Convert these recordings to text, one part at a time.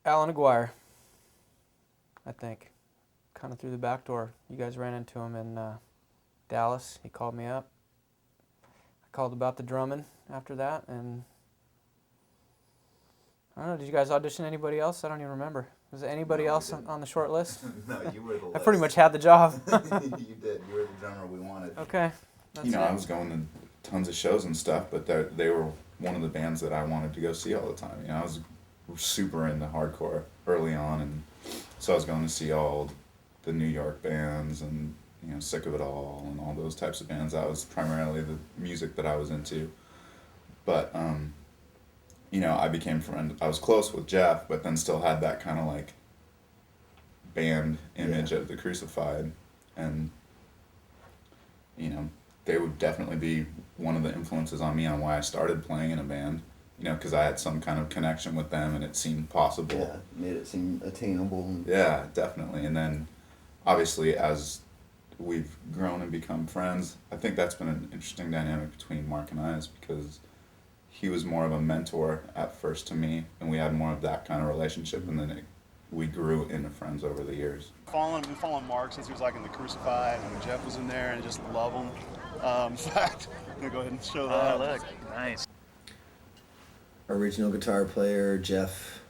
Alan Aguirre, I think. Kind of through the back door. You guys ran into him in Dallas. He called me up. I called about the drumming after that, and I don't know, did you guys audition anybody else? I don't even remember. Was there anybody else on the short list? No, you were the list. I pretty much had the job. You did. You were the drummer we wanted. Okay. You know, I was going to tons of shows and stuff, but they were one of the bands that I wanted to go see all the time. You know, I was super into hardcore early on, and so I was going to see all the New York bands and, you know, Sick of It All and all those types of bands. That was primarily the music that I was into. But, you know, I was close with Jeff, but then still had that kind of like band image of the Crucified. And, you know, they would definitely be one of the influences on me on why I started playing in a band. You know, because I had some kind of connection with them and it seemed possible. Yeah, made it seem attainable. Yeah, definitely. And then, obviously, as we've grown and become friends, I think that's been an interesting dynamic between Mark and I, is because he was more of a mentor at first to me, and we had more of that kind of relationship, and then we grew into friends over the years. Been following Mark since he was like in the Crucified, and when Jeff was in there, and just love him. In fact, I'm gonna go ahead and show that. Oh, look, nice. Original guitar player Jeff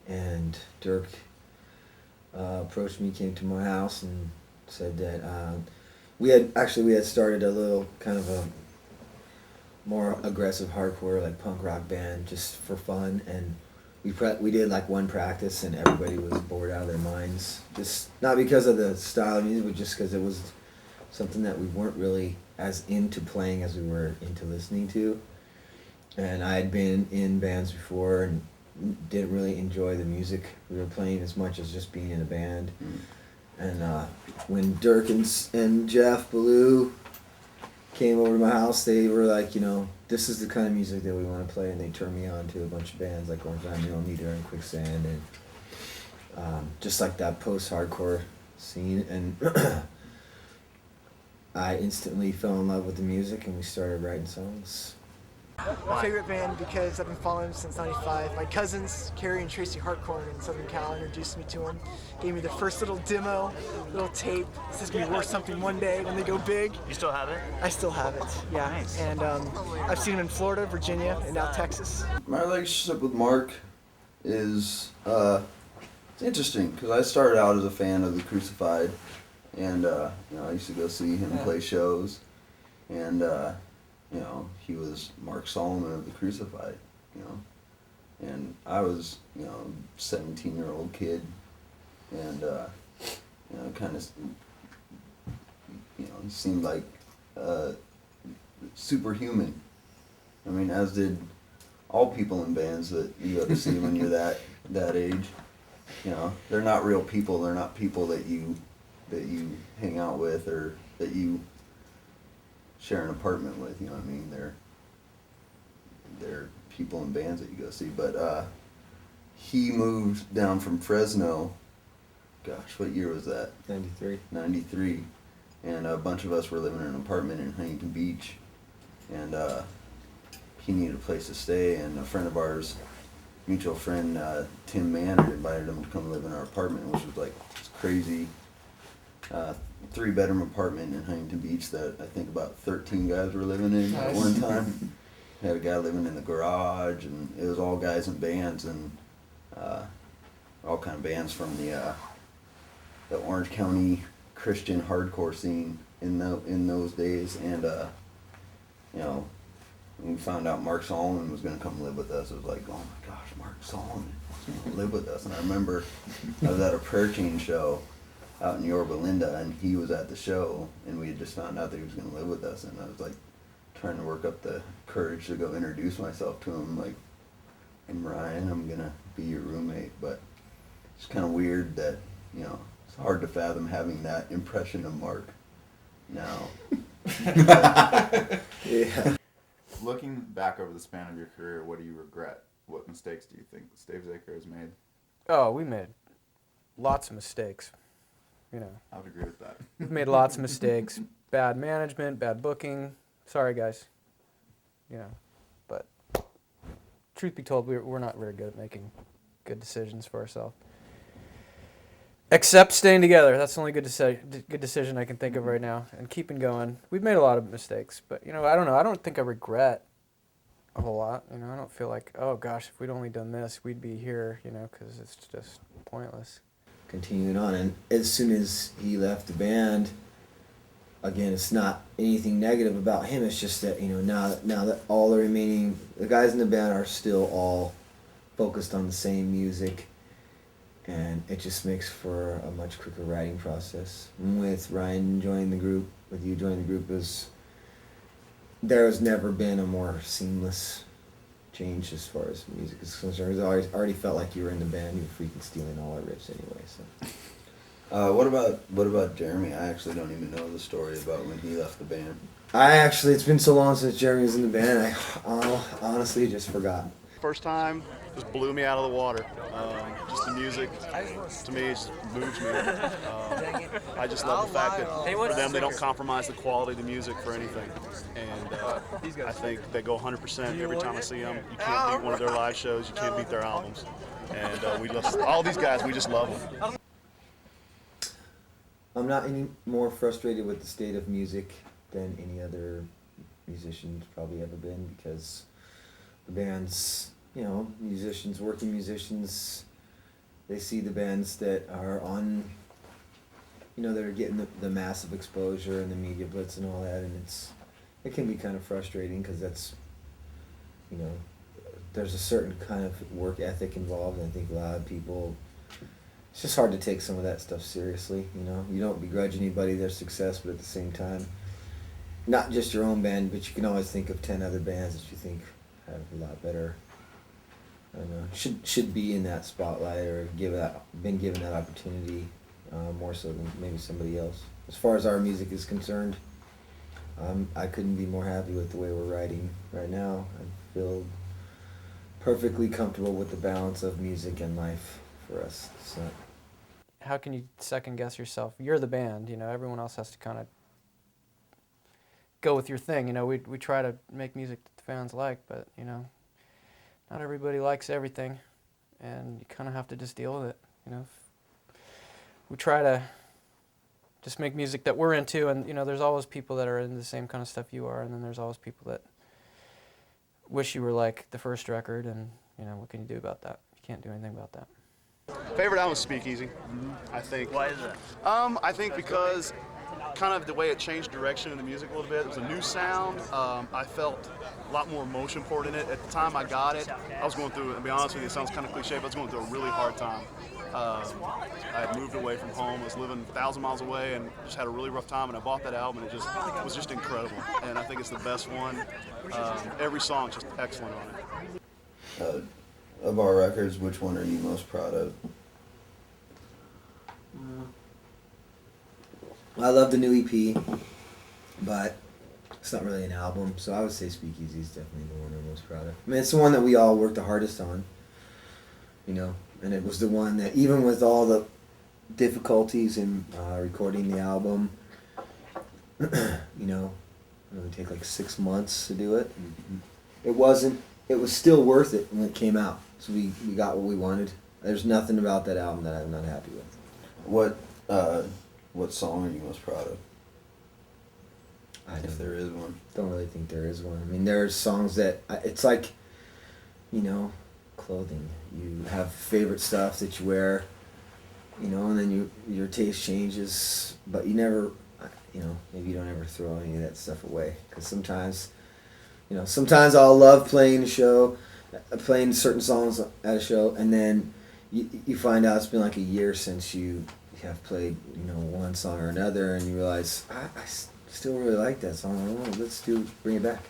and Dirk approached me, came to my house, and said that we had started a little kind of a more aggressive hardcore, like punk rock band, just for fun, and we did like one practice and everybody was bored out of their minds, just not because of the style of music, but just because it was something that we weren't really as into playing as we were into listening to. And I had been in bands before and didn't really enjoy the music we were playing as much as just being in a band. And when Dirk and Jeff Ballou came over to my house, they were like, you know, this is the kind of music that we want to play, and they turned me on to a bunch of bands like Orange Nitro and Quicksand, and just like that post-hardcore scene. And I instantly fell in love with the music, and we started writing songs. My favorite band, because I've been following them since '95. My cousins, Carrie and Tracy Hartcorn in Southern Cal, introduced me to them. Gave me the first little demo, little tape. It says be worth something one day when they go big. You still have it? I still have it, yeah. Nice. And I've seen them in Florida, Virginia, and now Texas. My relationship with Mark is it's interesting because I started out as a fan of the Crucified, and you know, I used to go see him play shows, and you know, he was Mark Solomon of the Crucified, you know, and I was, you know, 17-year-old kid, and you know, kind of, you know, he seemed like superhuman. I mean, as did all people in bands that you go to see when you're that age. You know, they're not real people. They're not people that you hang out with or that you share an apartment with. You know what I mean? They're people in bands that you go see. But he moved down from Fresno. Gosh, what year was that? 93. 93. And a bunch of us were living in an apartment in Huntington Beach. And he needed a place to stay, and a friend of ours, mutual friend, Tim Mann, had invited him to come live in our apartment, which was like this crazy 3-bedroom apartment in Huntington Beach that I think about 13 guys were living in at one time. Had a guy living in the garage, and it was all guys in bands, and all kind of bands from the Orange County Christian hardcore scene in those days. And you know, when we found out Mark Solomon was going to come live with us, it was like, oh my gosh, Mark Solomon was going to live with us. And I remember I was at a prayer chain show out in Yorba Linda, and he was at the show, and we had just found out that he was going to live with us, and I was like trying to work up the courage to go introduce myself to him, like, I'm Ryan, I'm going to be your roommate. But it's kind of weird that, you know, it's hard to fathom having that impression of Mark now. Yeah. Looking back over the span of your career, what do you regret? What mistakes do you think Stavesacre has made? Oh, we made lots of mistakes. You know, I would agree with that. we've made lots of mistakes. Bad management, bad booking. Sorry, guys. You know, but truth be told, we're not very good at making good decisions for ourselves. Except staying together. That's the only good decision I can think of right now. And keeping going. We've made a lot of mistakes, but, you know, I don't know. I don't think I regret a whole lot. You know, I don't feel like, oh, gosh, if we'd only done this, we'd be here, you know, because it's just pointless. Continuing on, and as soon as he left the band, again, it's not anything negative about him. It's just that, you know, now that all the guys in the band are still all focused on the same music, and it just makes for a much quicker writing process. And with Ryan joining the group, with you joining the group, there has never been a more seamless change as far as music is concerned. It's already felt like you were in the band. You were freaking stealing all our riffs anyway. So. What about Jeremy? I actually don't even know the story about when he left the band. It's been so long since Jeremy was in the band, I honestly just forgot. First time, just blew me out of the water. Just the music, to me, it just moves me. I just love the fact that for them, they don't compromise the quality of the music for anything. And I think they go 100% every time I see them. You can't beat one of their live shows. You can't beat their albums. And all these guys, we just love them. I'm not any more frustrated with the state of music than any other musician's probably ever been, because the band's, you know, working musicians, they see the bands that are on, you know, that are getting the massive exposure and the media blitz and all that, and it can be kind of frustrating because that's, you know, there's a certain kind of work ethic involved, and I think a lot of people, it's just hard to take some of that stuff seriously, you know. You don't begrudge anybody their success, but at the same time, not just your own band, but you can always think of 10 other bands that you think have a lot better, I don't know, should be in that spotlight or been given that opportunity more so than maybe somebody else. As far as our music is concerned, I couldn't be more happy with the way we're writing right now. I feel perfectly comfortable with the balance of music and life for us. So. How can you second guess yourself? You're the band, you know, everyone else has to kind of go with your thing. You know, we try to make music that the fans like, but, you know, not everybody likes everything, and you kind of have to just deal with it, you know. We try to just make music that we're into, and, you know, there's always people that are into the same kind of stuff you are, and then there's always people that wish you were like the first record, and, you know, what can you do about that? You can't do anything about that. Favorite album is Speakeasy, I think. Why is that? I think because kind of the way it changed direction in the music a little bit. It was a new sound. I felt a lot more emotion poured in it. At the time I got it, I was going through, and to be honest with you, it sounds kind of cliche, but I was going through a really hard time. I had moved away from home, I was living 1,000 miles away, and just had a really rough time, and I bought that album, and it was just incredible. And I think it's the best one. Every song is just excellent on it. Of our records, which one are you most proud of? I love the new EP, but it's not really an album, so I would say Speakeasy is definitely the one I'm most proud of. I mean, it's the one that we all worked the hardest on, you know, and it was the one that, even with all the difficulties in recording the album, you know, it would take like 6 months to do it. It was still worth it when it came out, so we got what we wanted. There's nothing about that album that I'm not happy with. What song are you most proud of? If there is one. Don't really think there is one. I mean, there are songs that, it's like, you know, clothing. You have favorite stuff that you wear, you know, and then your taste changes, but you never, you know, maybe you don't ever throw any of that stuff away. Because sometimes, you know, sometimes I'll love playing playing certain songs at a show, and then you find out it's been like a year since you have played, you know, one song or another, and you realize, I still really like that song. Bring it back.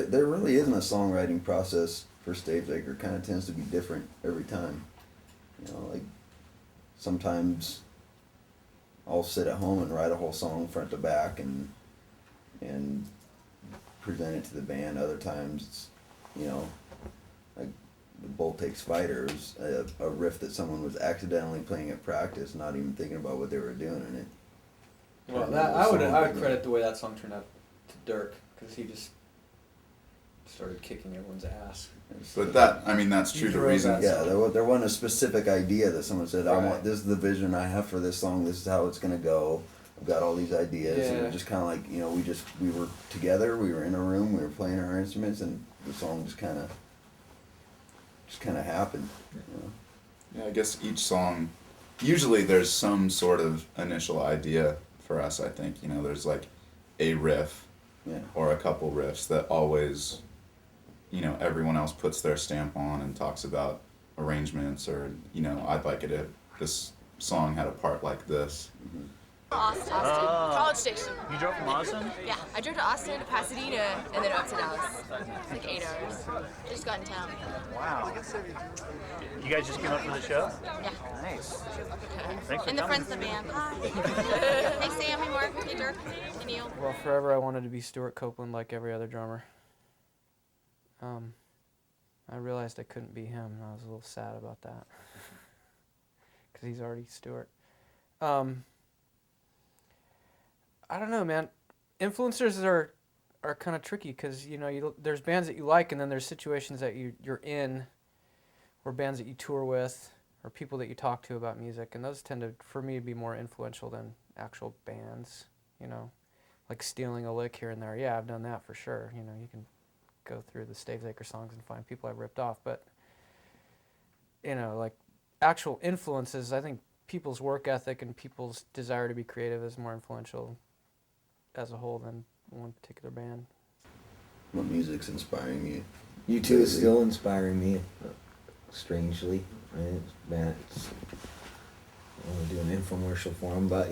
There really isn't a songwriting process for Stavesacre. It kind of tends to be different every time. You know, like sometimes I'll sit at home and write a whole song front to back and present it to the band. Other times it's, you know, like the Bull Takes Fighters, a riff that someone was accidentally playing at practice, not even thinking about what they were doing in it. Well, I would credit the way that song turned out to Dirk, because he just started kicking everyone's ass. But that, I mean, that's true. You The drove reason, that Yeah, there wasn't a specific idea that someone said, I Right. want, this is the vision I have for this song, this is how it's gonna go. I've got all these ideas. And it Yeah. was just kinda like, we were together, we were in a room, we were playing our instruments, and the song just kinda happened. yeah, I guess each song, usually there's some sort of initial idea for us. I think there's like a riff Yeah. or a couple riffs that always, everyone else puts their stamp on and talks about arrangements or I'd like it if this song had a part like this. Austin, College Station. You drove from Austin? Yeah, I drove to Austin, to Pasadena, and then up to Dallas. It's like 8 hours. Just got in town. Wow. You guys just came up for the show? Yeah. Nice. Thanks for And the coming. friends of the band. Hi. Hey Sam, hey Mark, hey Dirk, hey Neil. Well, forever I wanted to be Stuart Copeland like every other drummer. I realized I couldn't be him, and I was a little sad about that. Because he's already Stuart. I don't know, man. Influencers are kind of tricky because there's bands that you like, and then there's situations that you're in, or bands that you tour with, or people that you talk to about music, and those tend to, for me, be more influential than actual bands. Like stealing a lick here and there. Yeah, I've done that for sure. You can go through the Stavesacre songs and find people I've ripped off, but like actual influences, I think people's work ethic and people's desire to be creative is more influential as a whole than one particular band. What music's inspiring you? U2 is still inspiring me, strangely. Right? It's, I want to do an infomercial for them, but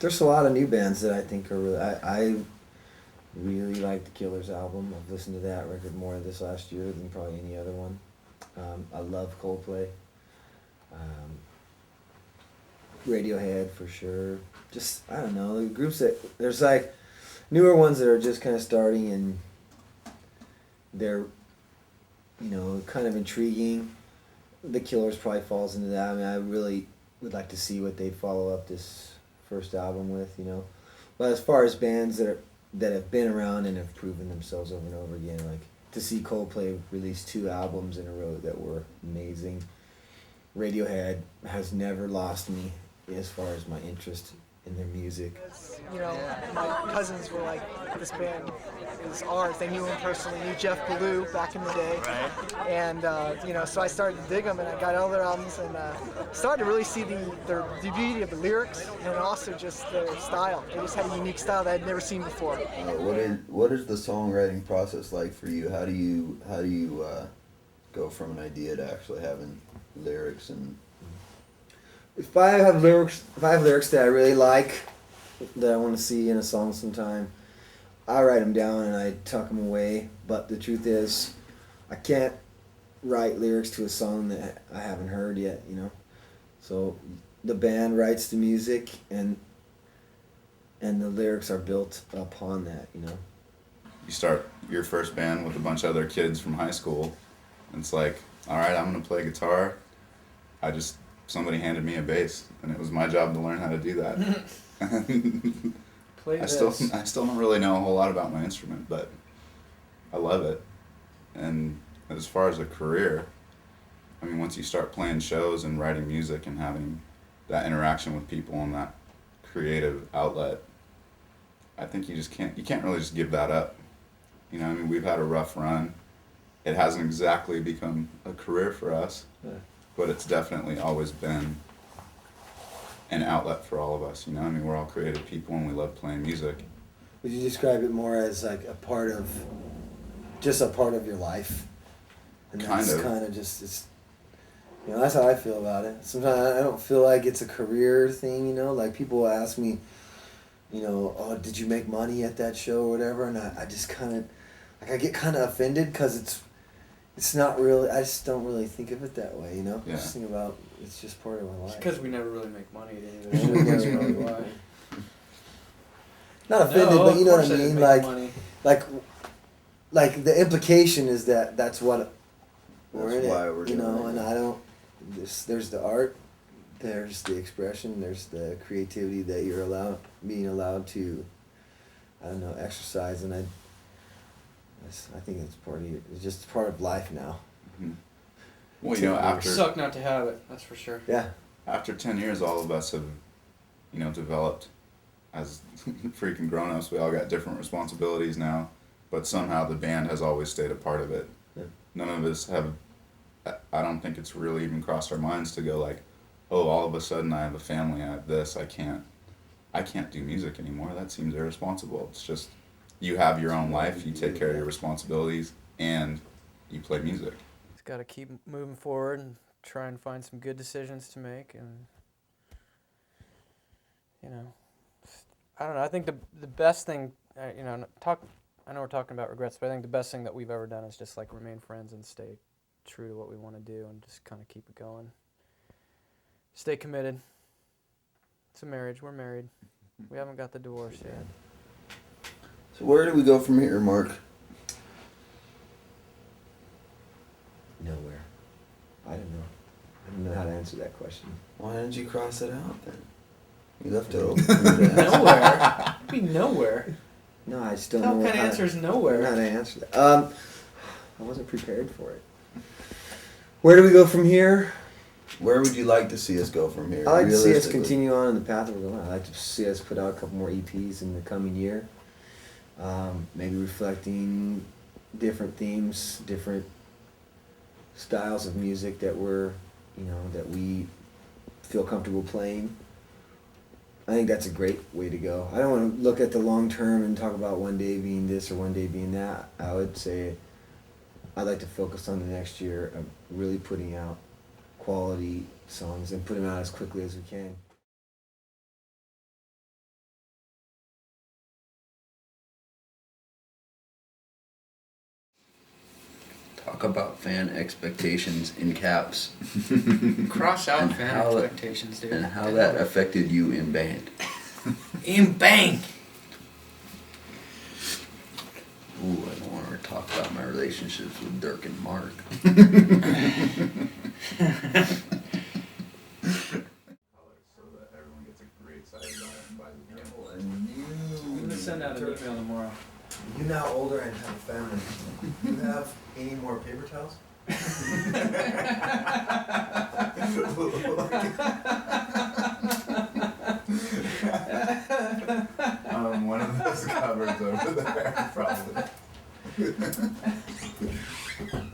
there's a lot of new bands that I think are really. I really like the Killers album. I've listened to that record more this last year than probably any other one. I love Coldplay. Radiohead for sure. Just, I don't know, the groups that, there's like newer ones that are just kind of starting and they're, kind of intriguing. The Killers probably falls into that. I mean, I really would like to see what they follow up this first album with, But as far as bands that have been around and have proven themselves over and over again, like to see Coldplay release 2 albums in a row that were amazing. Radiohead has never lost me as far as my interest in their music. My cousins were like, this band is ours. They knew him personally, knew Jeff Ballou back in the day. Right. And, so I started to dig them and I got all their albums and started to really see the beauty of the lyrics and also just their style. They just had a unique style that I'd never seen before. What is the songwriting process like for you? How do you go from an idea to actually having lyrics and... If I have lyrics that I really like, that I want to see in a song sometime, I write them down and I tuck them away. But the truth is, I can't write lyrics to a song that I haven't heard yet, So the band writes the music and the lyrics are built upon that, You start your first band with a bunch of other kids from high school, and it's like, all right, I'm gonna play guitar. Somebody handed me a bass, and it was my job to learn how to do that. Play I still don't really know a whole lot about my instrument, but I love it. And as far as a career, I mean, once you start playing shows and writing music and having that interaction with people and that creative outlet, I think you can't really just give that up. I mean, we've had a rough run. It hasn't exactly become a career for us. Yeah. But it's definitely always been an outlet for all of us, I mean, we're all creative people and we love playing music. Would you describe it more as like a part of your life? And that's kind of just, it's, that's how I feel about it. Sometimes I don't feel like it's a career thing, like people ask me, oh, did you make money at that show or whatever? And I just kind of, I get kind of offended because it's not really, I just don't really think of it that way, Yeah. Just think about, it's just part of my life. Because we never really make money at Yeah, either. That's yeah. probably why. Not offended, No, but of you know what course I I didn't mean? make Like, money. like the implication is that that's what we're That's in why it, we're doing it. and I don't, there's the art, there's the expression, there's the creativity that you're being allowed to, I don't know, exercise, and I think it's part of it's just part of life now. Mm-hmm. Well, you know, after Suck not to have it. That's for sure. Yeah. after 10 years, all of us have, you know, developed as freaking grown-ups. We all got different responsibilities now, but somehow the band has always stayed a part of it. Yeah. None of us have, I don't think it's really even crossed our minds to go like, oh, all of a sudden I have a family, I have this, I can't do music anymore. That seems irresponsible. It's just, you have your own life, you take care of your responsibilities, and you play music. Just got to keep moving forward and try and find some good decisions to make. And, you know, I don't know. I think the best thing, you know, I know we're talking about regrets, but I think the best thing that we've ever done is just like remain friends and stay true to what we want to do and just kind of keep it going. Stay committed. It's a marriage. We're married. We haven't got the divorce yet. So where do we go from here, Mark? Nowhere. I don't know. I don't know how to answer that question. Why didn't you cross it out then? You left it open for me to ask. Nowhere. It'd be nowhere. No, I still What know kind of how answer is I don't know nowhere? how to answer that. I wasn't prepared for it. Where do we go from here? Where would you like to see us go from here? I like to see us realistically? continue on in the path we're going. I'd like to see us put out a couple more EPs in the coming year. Maybe reflecting different themes, different styles of music that that we feel comfortable playing. I think that's a great way to go. I don't want to look at the long term and talk about one day being this or one day being that. I would say I'd like to focus on the next year of really putting out quality songs and put them out as quickly as we can. Talk about fan expectations in caps. Cross out And fan how it- expectations, dude. And how that affected you in band. In bank. Ooh, I don't want to talk about my relationships with Dirk and Mark. So that everyone gets really excited about it and buys it. I'm gonna send out an email tomorrow. You're now older and have a family. Do you have any more paper towels? One of those cupboards over there.